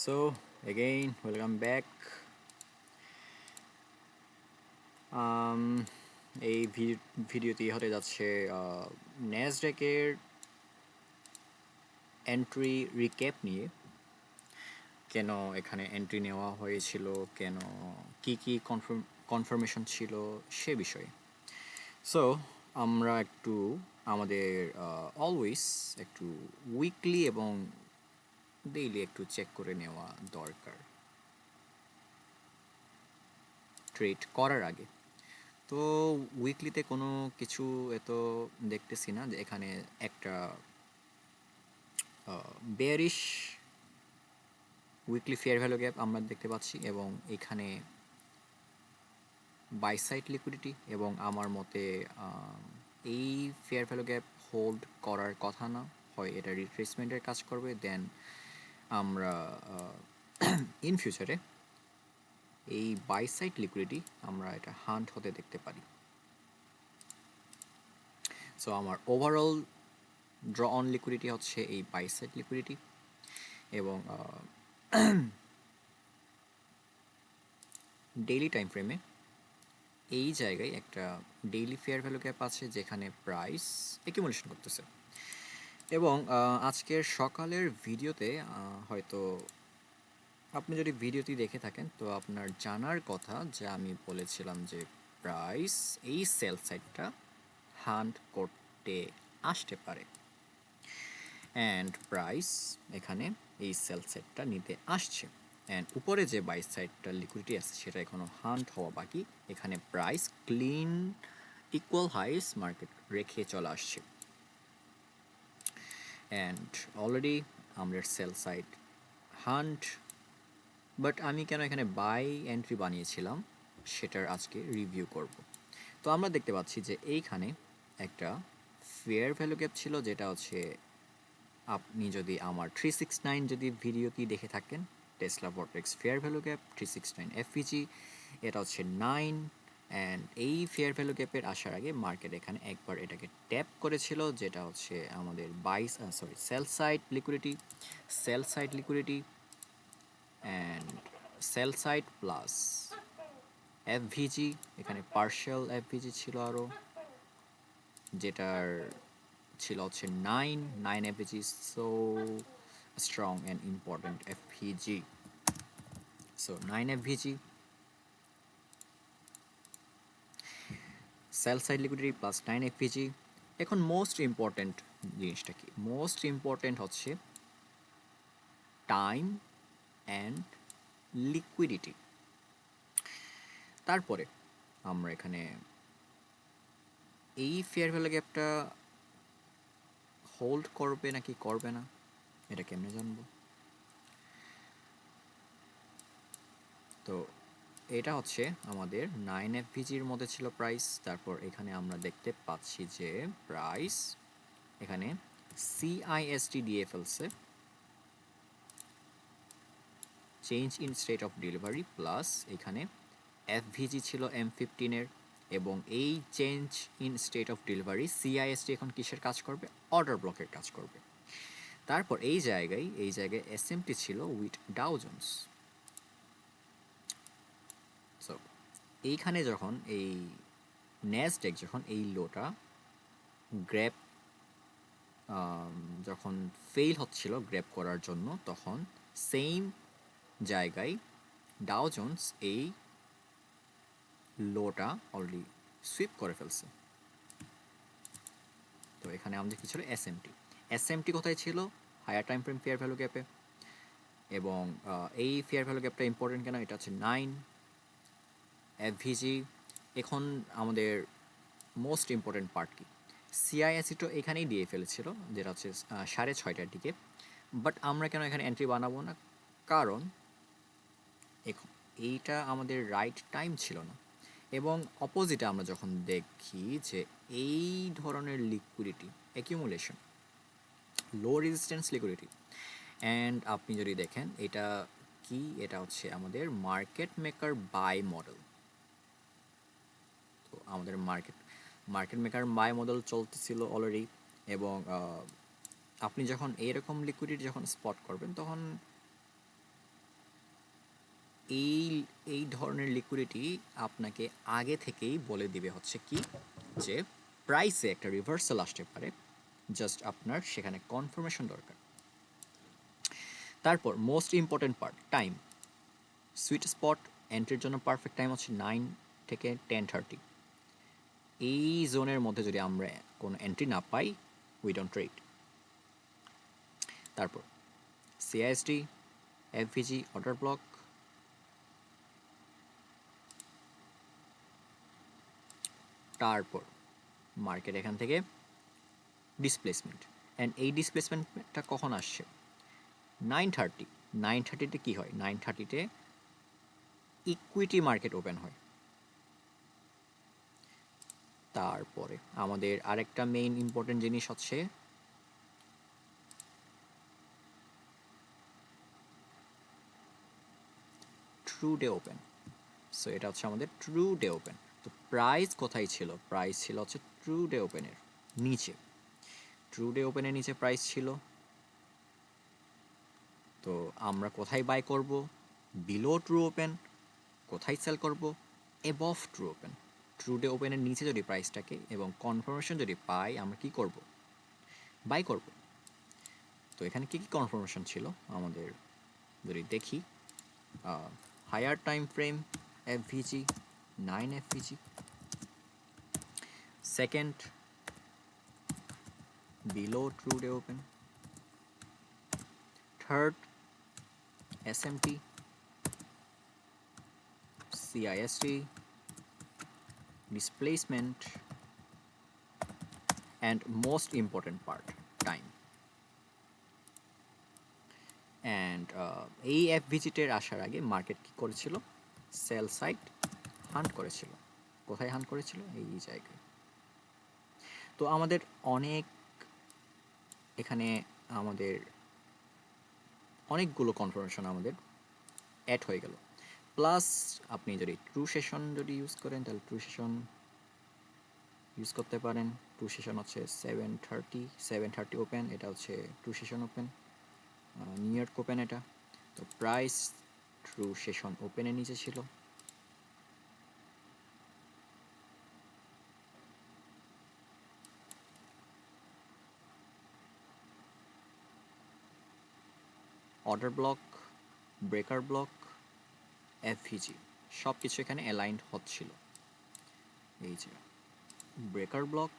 So again, welcome back. Um, এই ভিডিওটি হতে যাচ্ছে ন্যাসড্যাকের এন্ট্রি রিক্যাপ নিয়ে। কেন এখানে এন্ট্রি নেওয়া হয়েছিল, কেন কি কি কনফার্মেশন ছিল সে বিষয়ে। সো আমরা একটু আমাদের অলওয়েজ একটু উইকলি এবং ডেইলি একটু চেক করে নেওয়া দরকার ট্রেড করার আগে। তো উইকলিতে কোনো কিছু এত দেখতেছি না যে এখানে একটা bearish weekly fair value gap আমরা দেখতে পাচ্ছি এবং এখানে বাই সাইড লিকুইডিটি এবং আমার মতে এই ফেয়ার ভ্যালু গ্যাপ হোল্ড করার কথা না, হয় এটা রিট্রেসমেন্টের কাজ করবে, দেন আমরা ইন ফিউচারে এই বাই সাইড লিকুইডিটি আমরা এটা হান্ট হতে দেখতে পারি। সো আমার ওভারঅল ড্র অন লিকুইডিটি হচ্ছে এই বাই সাইড লিকুইডিটি এবং ডেইলি টাইম ফ্রেমে এই জায়গায় একটা ডেইলি ফেয়ার ভ্যালু গ্যাপ আছে যেখানে প্রাইস অ্যাকুমুলেশন করতেছে এবং আজকের সকালের ভিডিওতে হয়তো আপনি যদি ভিডিওটি দেখে থাকেন তো আপনার জানার কথা যে আমি বলেছিলাম যে প্রাইস এই সেল সাইডটা হান্ট করতে আসতে পারে অ্যান্ড প্রাইস এখানে এই সেল সাইডটা নিতে আসছে অ্যান্ড উপরে যে বাই সাইডটা লিকুইডিটি আছে সেটা এখনও হান্ট হওয়া বাকি। এখানে প্রাইস ক্লিন ইকুয়াল হাইস মার্কেট রেখে চলে আসছে অ্যান্ড অলরেডি আমাদের সেল সাইড হান্ট, বাট আমি কেন এখানে বাই এন্ট্রি বানিয়েছিলাম সেটার আজকে রিভিউ করব। তো আমরা দেখতে পাচ্ছি যে এইখানে একটা ফেয়ার ভ্যালু গ্যাপ ছিল, যেটা হচ্ছে আপনি যদি আমার 369 যদি ভিডিওটি দেখে থাকেন, Tesla vortex fair value gap 369 FVG, এটা হচ্ছে 9 অ্যান্ড এই ফেয়ার ভ্যালু গ্যাপের আসার আগে মার্কেট এখানে একবার এটাকে ট্যাপ করেছিল, যেটা হচ্ছে আমাদের sell side liquidity and sell side plus FVG. এখানে পার্শিয়াল এফভিজি ছিল আরও, যেটার ছিল হচ্ছে 9 FVG, so strong and important FVG. So 9 FVG, sell side liquidity plus 9 FVG. এখন মোস্ট ইম্পর্ট্যান্ট জিনিসটা কি? মোস্ট ইম্পর্ট্যান্ট হচ্ছে টাইম অ্যান্ড লিকুইডিটি। তারপরে আমরা এখানে এই ফেয়ার ভ্যালু গ্যাপটা হোল্ড করবে নাকি করবে না এটা কেমনে জানবো? তো এটা হচ্ছে আমাদের 9 এফভিজির মধ্যে ছিল প্রাইস। তারপর এখানে আমরা দেখতে পাচ্ছি যে প্রাইস এখানে সিআইএসটি দিয়ে ফেলছে, change in state of delivery plus এখানে এফভিজি ছিল M15-এর এবং এই change in state of delivery CISD এখন কিসের কাজ করবে? অর্ডার ব্লকের কাজ করবে। তারপর এই জায়গায় এসএমটি ছিল উইথ ডাও জোন্স। সো এইখানে যখন এই ন্যাসড্যাক যখন এই লোটা গ্র্যাব যখন ফেল হচ্ছিল গ্র্যাব করার জন্য, তখন সেম জায়গায় ডাও জোন্স এই লোটা অলরেডি সুইপ করে ফেলছে। তো এখানে আমাদের কি ছিল? এসএমটি কোথায় ছিল? Higher time frame fair value গ্যাপে। এবং এই ফেয়ার ভ্যালু গ্যাপটা ইম্পর্টেন্ট কেন? এটা হচ্ছে 9 এফভিজি। এখন আমাদের মোস্ট ইম্পর্টেন্ট পার্ট কি? সিআইএসি তো এখানেই দিয়ে ফেলেছিল, যেটা হচ্ছে 6:30টার দিকে। বাট আমরা কেন এখানে এন্ট্রি বানাবো না? কারণ এইটা আমাদের রাইট টাইম ছিল না। এবং অপোজিটে আমরা যখন দেখি যে এই ধরনের liquidity accumulation, low resistance liquidity, and আপনি যদি দেখেন এটা কি, এটা হচ্ছে আমাদের মার্কেট মেকার বাই মডেল। তো আমাদের মার্কেট মেকার বাই মডেল চলতেছিল অলরেডি। এবং আপনি যখন এরকম লিকুইডিটি যখন স্পট করবেন তখন এই এই ধরনের লিকুইডিটি আপনাকে আগে থেকেই বলে দিবে হচ্ছে কি যে প্রাইসে একটা রিভার্সাল আসতে পারে, জাস্ট আপনার সেখানে কনফার্মেশন দরকার। তারপর most important part, time. Sweet spot এন্ট্রির জন্য পারফেক্ট টাইম হচ্ছে 9 থেকে 10:30। এই জোনের মধ্যে যদি আমরা কোনো এন্ট্রি না পাই, উই ডোন্ট ট্রেড। তারপর সিআইএসটি, এফভিজি, অর্ডার ব্লক, তারপর মার্কেট এখান থেকে ডিসপ্লেসমেন্ট। অ্যান্ড এই ডিসপ্লেসমেন্টটা কখন আসছে? 9:30। 9:30-তে কী হয়? 9:30-তে ইকুইটি মার্কেট ওপেন হয়। তারপরে আমাদের আরেকটা মেইন ইম্পর্টেন্ট জিনিস হচ্ছে ট্রু ডে ওপেন। সো এটা হচ্ছে আমাদের ট্রু ডে ওপেন। তো প্রাইস কোথায় ছিল? প্রাইস ছিল হচ্ছে ট্রু ডে ওপেনের নিচে। ট্রু ডে ওপেনের নিচে প্রাইস ছিল। তো আমরা কোথায় বাই করব? Below true open. কোথায় সেল করব? Above true open. True day ওপেনের নিচে যদি প্রাইসটাকে এবং কনফার্মেশন যদি পাই, আমরা কি করব? বাই করব। তো এখানে কি কি কনফার্মেশন ছিল আমাদের যদি দেখি, higher time frame FVG, 9 FVG. Second, below true day open. Third, SMT, CISD, displacement, and most important part, time. And এই অ্যাপ ভিজিটের আসার আগে মার্কেট কী করেছিল? সেল সাইড হান্ট করেছিল। কোথায় হান্ট করেছিল? এই জায়গায়। তো আমাদের অনেক এখানে আমাদের অনেকগুলো কনফার্মেশন আমাদের অ্যাড হয়ে গেল। প্লাস আপনি যদি ট্রু সেশন যদি ইউজ করেন, তাহলে ট্রু সেশন ইউজ করতে পারেন। ট্রু সেশন হচ্ছে 7:30 ওপেন, এটা হচ্ছে true session open, new York open এটা। তো প্রাইস ট্রু সেশন ওপেনের নিচে ছিল। Order block, breaker block, FVG সব কিছু এখানে অ্যালাইন্ড হচ্ছিল। এই যে ব্রেকার ব্লক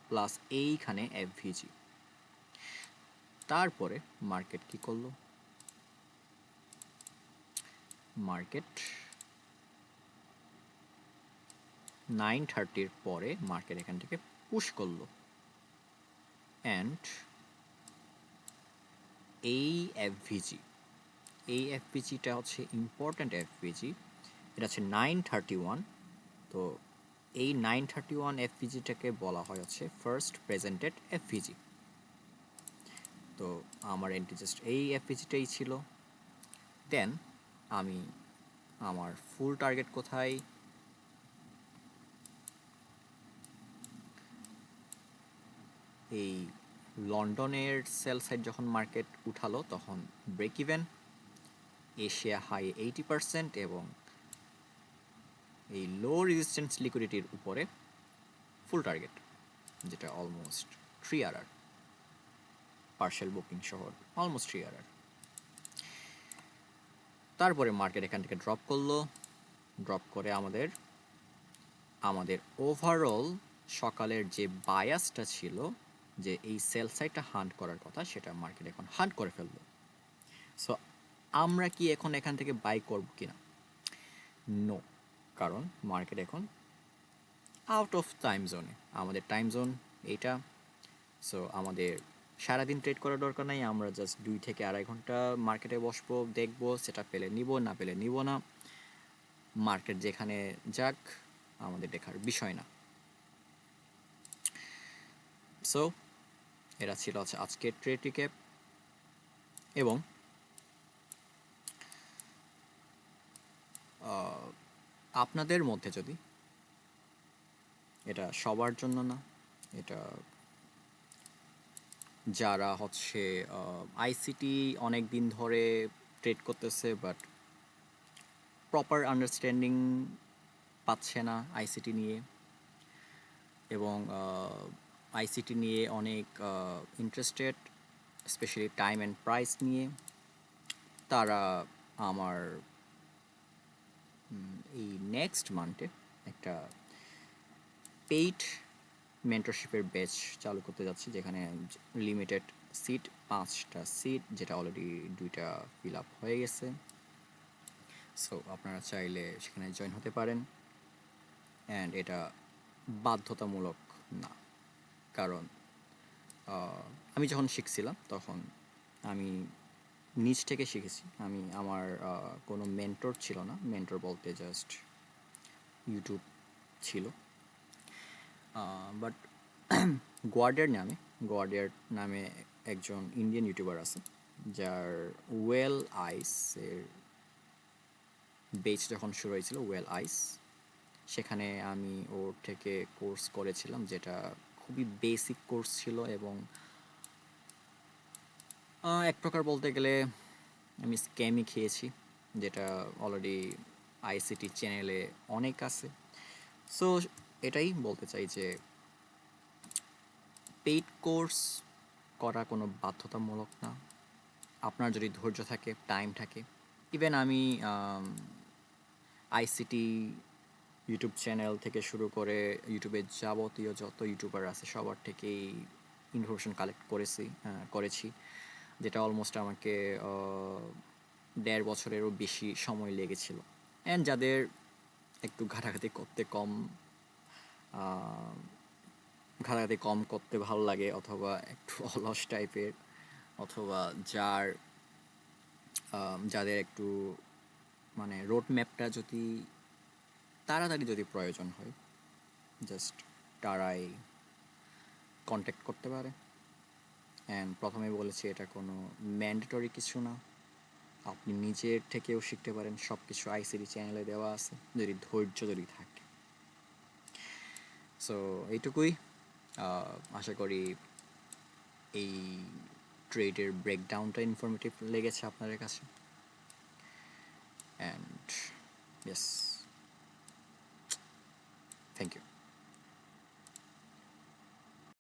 প্লাস এইখানে এফভিজি। তারপরে মার্কেট কি করলো? মার্কেট 9:30-র পরে মার্কেট এখান থেকে পুশ করলো। অ্যান্ড এই এফভিজি, এই এফভিজিটা হচ্ছে ইম্পর্ট্যান্ট এফভিজি। এটা হচ্ছে 9:31। তো এই 9:31 এফভিজিটাকে বলা হয় হচ্ছে ফার্স্ট প্রেজেন্টেড এফভিজি। তো আমার এন্ট্রি জাস্ট এই এফভিজিটাই ছিল। দেন আমি আমার ফুল টার্গেট কোথায়? এই লন্ডনের সেল সাইড যখন মার্কেট উঠালো তখন ব্রেক ইভেন, এশিয়া হাই 80% এবং এই লো রেজিস্ট্যান্স লিকুইডিটির উপরে ফুল টার্গেট, যেটা অলমোস্ট 3 RR, পার্শাল বুকিং সহ অলমোস্ট 3 RR। তারপরে মার্কেট এখান থেকে ড্রপ করলো। ড্রপ করে আমাদের ওভারঅল সকালের যে বায়াসটা ছিল, যে এই সেল সাইডটা হান্ট করার কথা, সেটা মার্কেট এখন হান্ট করে ফেললো। সো আমরা কি এখন এখান থেকে বাই করব কিনা? নো, কারণ মার্কেট এখন আউট অফ টাইম জোনে। আমাদের টাইম জোন এইটা। সো আমাদের সারাদিন ট্রেড করার দরকার নাই। আমরা জাস্ট 2 থেকে 2.5 ঘন্টা মার্কেটে বসবো, দেখবো, সেটা পেলে নিব, না পেলে নিব না। মার্কেট যেখানে যাক, আমাদের দেখার বিষয় না। সো এটা ছিল হচ্ছে আজকের ট্রেড রিক্যাপ। এবং আপনাদের মধ্যে যদি, এটা সবার জন্য না, এটা যারা হচ্ছে আইসিটি অনেক দিন ধরে ট্রেড করতেছে বাট প্রপার আন্ডারস্ট্যান্ডিং পাচ্ছে না আইসিটি নিয়ে, এবং আইসিটি নিয়ে অনেক interested, specially time and price নিয়ে। তারা আমার এই নেক্সট মান্থে একটা পেইড মেন্টরশিপের ব্যাচ চালু করতে যাচ্ছি, যেখানে লিমিটেড সিট 5টা সিট, যেটা অলরেডি 2টা ফিল আপ হয়ে গেছে। সো আপনারা চাইলে সেখানে জয়েন হতে পারেন, অ্যান্ড এটা বাধ্যতামূলক না। কারণ আমি যখন শিখছিলাম তখন আমি নিজ থেকে শিখেছি। আমার কোনো মেন্টর ছিল না। মেন্টর বলতে জাস্ট ইউটিউব ছিল। বাট গোয়ার্ডিয়ার নামে একজন ইন্ডিয়ান ইউটিউবার আছে, যার ওয়েল আইসের বেচ যখন শুরু হয়েছিল, ওয়েল আইস, সেখানে আমি ওর থেকে কোর্স করেছিলাম, যেটা খুবই বেসিক কোর্স ছিল, এবং এক প্রকার বলতে গেলে আমি স্ক্যামই খেয়েছি, যেটা অলরেডি আইসিটি চ্যানেলে অনেক আছে। সো এটাই বলতে চাই যে পেইড কোর্স করা কোনো বাধ্যতামূলক না। আপনার যদি ধৈর্য থাকে, টাইম থাকে। ইভেন আমি আইসিটি ইউটিউব চ্যানেল থেকে শুরু করে ইউটিউবের যাবতীয় যত ইউটিউবার আছে সবার থেকেই ইনফরমেশন কালেক্ট করেছি, যেটা অলমোস্ট আমাকে 1.5 বছরেরও বেশি সময় লেগেছিল। অ্যান্ড যাদের একটু ঘাটাঘাটি কম করতে ভালো লাগে, অথবা একটু অলস টাইপের, অথবা যাদের একটু মানে রোড ম্যাপটা যদি তাড়াতাড়ি যদি প্রয়োজন হয়, জাস্ট তারাই কন্ট্যাক্ট করতে পারে। অ্যান্ড প্রথমে বলেছি, এটা কোনো ম্যান্ডেটরি কিছু না। আপনি নিজের থেকেও শিখতে পারেন, সব কিছু আইসিটি চ্যানেলে দেওয়া আছে, যদি থাকে। সো এইটুকুই। আশা করি এই ট্রেডের ব্রেকডাউনটা ইনফরমেটিভ লেগেছে আপনাদের কাছে। And yes, thank you.